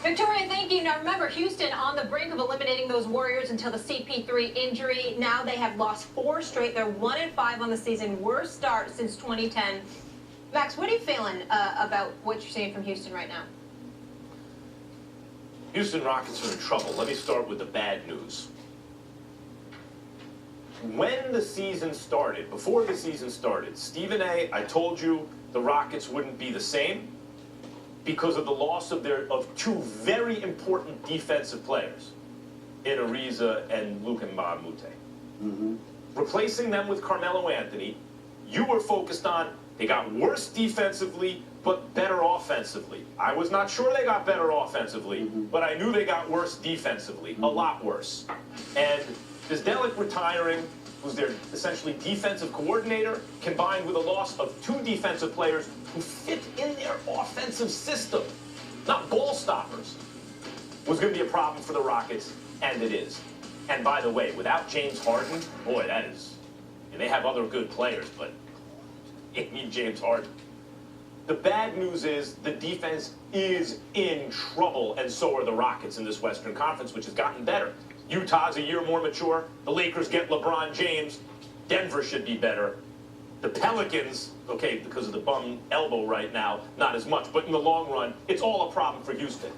Victoria, thank you. Now remember, Houston on the brink of eliminating those Warriors until the CP3 injury. Now they have lost 4 straight. They're 1-5 on the season. Worst start since 2010. Max, what are you feeling about what you're seeing from Houston right now? Houston Rockets are in trouble. Let me start with the bad news. When the season started, before the season started, Stephen A., I told you the Rockets wouldn't be the same because of the loss of 2 very important defensive players, in Ariza and Luka Mbamute. Replacing them with Carmelo Anthony, you were focused on they got worse defensively, but better offensively. I was not sure they got better offensively, but I knew they got worse defensively, a lot worse. And Zdelic retiring, who's their essentially defensive coordinator, combined with a loss of 2 defensive players who fit in their offensive system, not ball stoppers, was going to be a problem for the Rockets, and it is. And by the way, without James Harden, boy, that is, and they have other good players, but it means James Harden. The bad news is the defense is in trouble, and so are the Rockets in this Western Conference, which has gotten better. Utah's a year more mature. The Lakers get LeBron James. Denver should be better. The Pelicans, okay, because of the bum elbow right now, not as much. But in the long run, it's all a problem for Houston.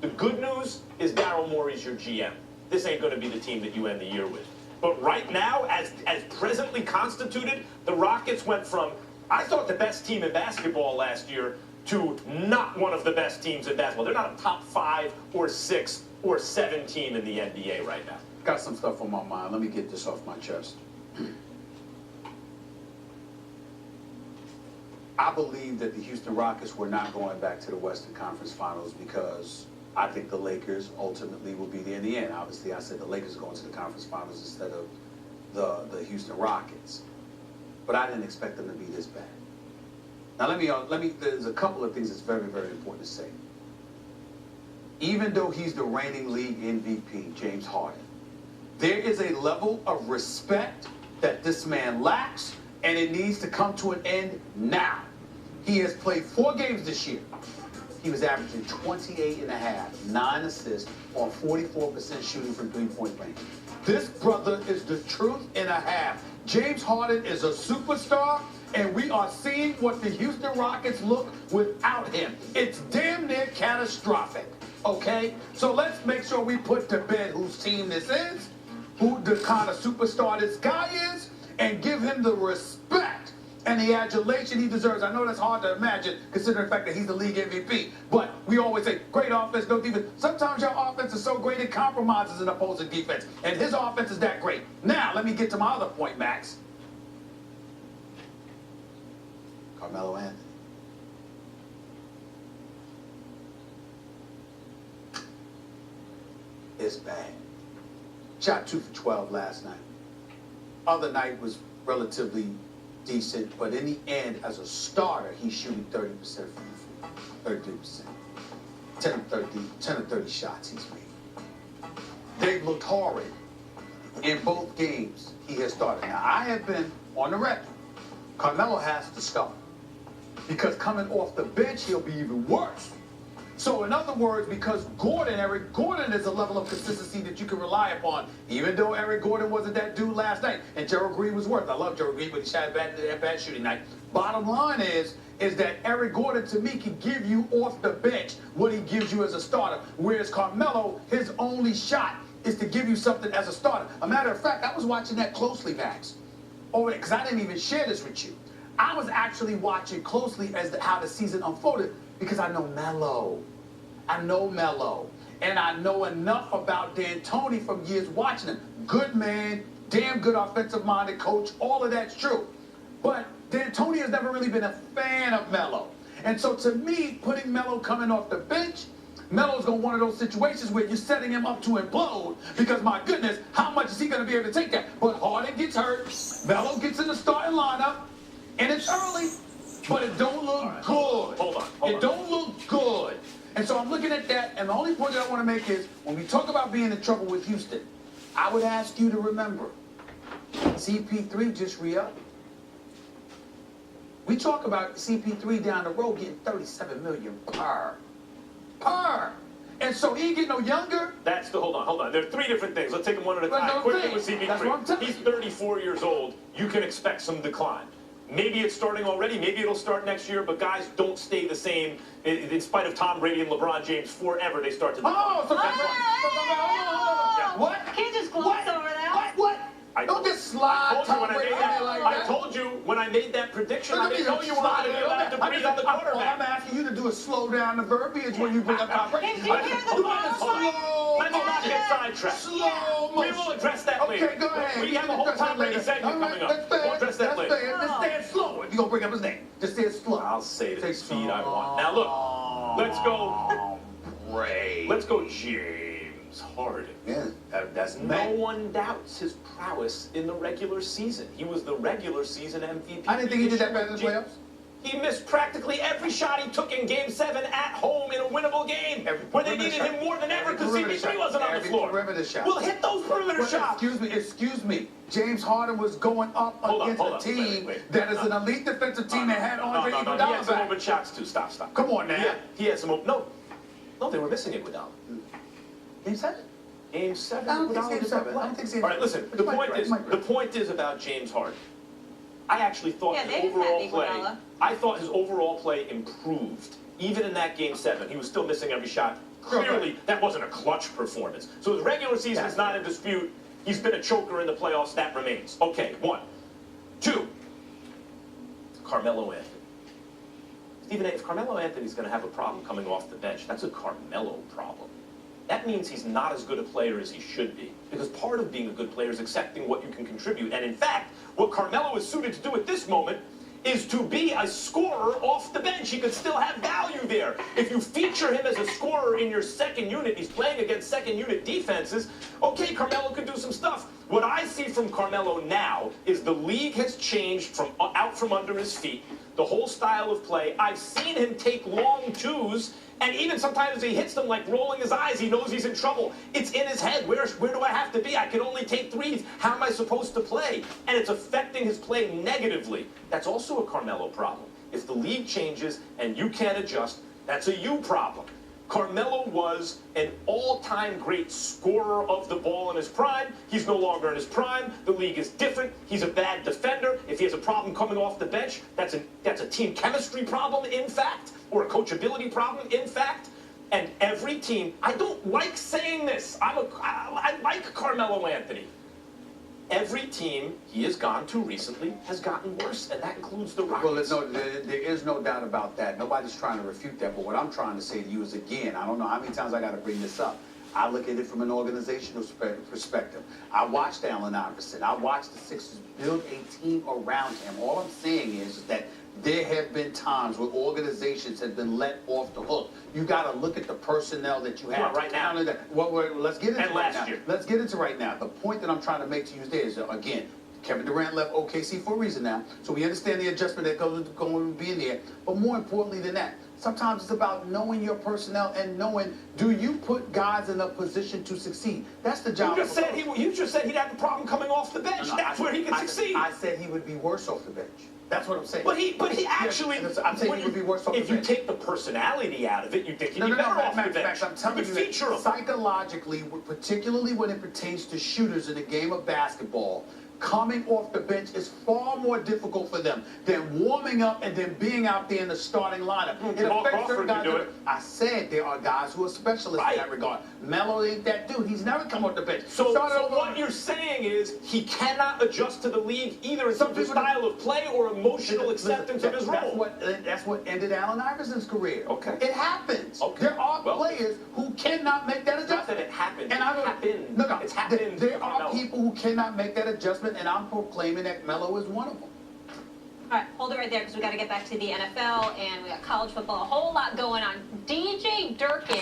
The good news is Daryl Morey's your GM. This ain't going to be the team that you end the year with. But right now, as presently constituted, the Rockets went from, I thought, the best team in basketball last year to not one of the best teams in basketball. They're not a top 5 or 6 or 7 team in the NBA right now. Got some stuff on my mind. Let me get this off my chest. I believe that the Houston Rockets were not going back to the Western Conference Finals because I think the Lakers ultimately will be there in the end. Obviously, I said the Lakers are going to the conference finals instead of the Houston Rockets. But I didn't expect them to be this bad. Now, there's a couple of things that's very, very important to say. Even though he's the reigning league MVP, James Harden, there is a level of respect that this man lacks, and it needs to come to an end now. He has played 4 games this year. He was averaging 28.5, 9 assists on 44% shooting from three-point range. This brother is the truth in a half. James Harden is a superstar, and we are seeing what the Houston Rockets look without him. It's damn near catastrophic, okay? So let's make sure we put to bed whose team this is, who the kind of superstar this guy is, and give him the respect and the adulation he deserves. I know that's hard to imagine, considering the fact that he's the league MVP. But we always say, great offense, no defense. Sometimes your offense is so great it compromises an opposing defense. And his offense is that great. Now, let me get to my other point, Max. Carmelo Anthony. It's bad. Shot 2 for 12 last night. Other night was relatively decent, but in the end, as a starter, he's shooting 30% from the field, 33%. 10 of 30 shots he's made. They've looked horrid in both games he has started. Now, I have been on the record. Carmelo has to start because coming off the bench, he'll be even worse. So in other words, because Eric Gordon is a level of consistency that you can rely upon, even though Eric Gordon wasn't that dude last night, and Gerald Green was worth. I love Gerald Green, but he shot a bad shooting night. Bottom line is that Eric Gordon, to me, can give you off the bench what he gives you as a starter, whereas Carmelo, his only shot is to give you something as a starter. A matter of fact, I was watching that closely, Max, because I didn't even share this with you. I was actually watching closely as how the season unfolded, because I know Melo. And I know enough about D'Antoni from years watching him. Good man, damn good offensive-minded coach, all of that's true. But D'Antoni has never really been a fan of Melo. And so to me, putting Melo coming off the bench, Melo's going to one of those situations where you're setting him up to implode because, my goodness, how much is he going to be able to take that? But Harden gets hurt, Melo gets in the starting lineup, and it's early, but it don't look good. Hold on. It don't look good. And so I'm looking at that, and the only point that I want to make is, when we talk about being in trouble with Houston, I would ask you to remember, CP3 just re-upped. We talk about CP3 down the road getting $37 million per. And And so he ain't getting no younger. That's the, hold on. There are three different things. Let's take them one at a time. Quickly with That's what I'm CP3. telling you. He's 34 years old. You can expect some decline. Maybe it's starting already. Maybe it'll start next year. But guys don't stay the same. In spite of Tom Brady and LeBron James, forever they start to decline. What? Can't just gloss over that. What? Don't just slide Tom Brady in there like that. I told you when I made that prediction, I didn't know you were going to be allowed to breathe on the All I'm quarterback. asking you to do is slow down the verbiage when you bring up Tom Brady. Did you hear the ball? Let's not get sidetracked. Slow We motion. will address that later. Okay, go ahead. We have a whole Tom Brady segment coming up. We'll address that later. Just say it slow if you're going to bring up his name. Just say it slow. I'll say it at the Say speed I want. Now look, let's go. Brady. Let's go James Harden. Yeah, that's No one doubts his prowess in the regular season. He was the regular season MVP. I didn't think he did that better in the playoffs. He missed practically every shot he took in Game 7 at home in a winnable game, where they needed him more than ever because CP3 wasn't on the floor. Perimeter shot. Well, hit those perimeter shots. Excuse me. James Harden was going up against a team that is an elite defensive team that had Andre He Iguodala had some back. open shots too. Stop. Come on now. He had some open. No, they were missing Iguodala. Game 7? Game 7. I don't think Iguodala Game did 7. not I don't think play. Game All right, listen. But The you might point be is, right. the point is about James Harden. I actually thought Yeah, his they didn't overall have play. Iguodala. I thought his overall play improved, even in that Game 7. He was still missing every shot. Clearly, that wasn't a clutch performance. So his regular season is not in dispute. He's been a choker in the playoffs. That remains. Okay, 1. 2. Carmelo Anthony. Stephen A., if Carmelo Anthony's going to have a problem coming off the bench, that's a Carmelo problem. That means he's not as good a player as he should be. Because part of being a good player is accepting what you can contribute. And in fact, what Carmelo is suited to do at this moment is to be a scorer off the bench. He could still have value there. If you feature him as a scorer in your second unit, he's playing against second unit defenses, okay, Carmelo could do some stuff. What I see from Carmelo now is the league has changed from out from under his feet, the whole style of play. I've seen him take long twos, and even sometimes he hits them like rolling his eyes. He knows he's in trouble. It's in his head. Where do I have to be? I can only take threes. How am I supposed to play? And it's affecting his play negatively. That's also a Carmelo problem. If the league changes and you can't adjust, that's a you problem. Carmelo was an all-time great scorer of the ball in his prime. He's no longer in his prime. The league is different. He's a bad defender. If he has a problem coming off the bench, that's a team chemistry problem, in fact, or a coachability problem, in fact. And every team, I don't like saying this. I like Carmelo Anthony. Every team he has gone to recently has gotten worse, and that includes the Rockets. Well, there is no doubt about that. Nobody's trying to refute that. But what I'm trying to say to you is, again, I don't know how many times I got to bring this up. I look at it from an organizational perspective. I watched Allen Iverson. I watched the Sixers build a team around him. All I'm saying is that there have been times where organizations have been let off the hook. You got to look at the personnel that you have right now. Let's get into And right last now. year. Let's get into right now. The point that I'm trying to make to you there is, again, Kevin Durant left OKC for a reason now, so we understand the adjustment that goes going to be in there. But more importantly than that, sometimes it's about knowing your personnel and knowing, do you put guys in a position to succeed? That's the job. You just said he'd have a problem coming off the bench. That's where he can succeed. I said he would be worse off the bench. That's what I'm saying. But he actually. I'm saying he would be worse off the bench. If you take the personality out of it, you think he'd be better off the bench. Max, I'm telling you, feature him. Psychologically, particularly when it pertains to shooters in the game of basketball, coming off the bench is far more difficult for them than warming up and then being out there in the starting lineup. It affects certain guys. I said there are guys who are specialists in that regard. Melo ain't that dude. He's never come off the bench. So what you're saying is he cannot adjust to the league either in terms of style of play or emotional acceptance of his role. That's what ended Allen Iverson's career. Okay. It happens. Okay. There are players who cannot make that adjustment. Not that it happened. And happened. It's happened. There are people who cannot make that adjustment, and I'm proclaiming that Melo is one of them. All right, hold it right there because we got to get back to the NFL and we got college football, a whole lot going on. DJ Durkin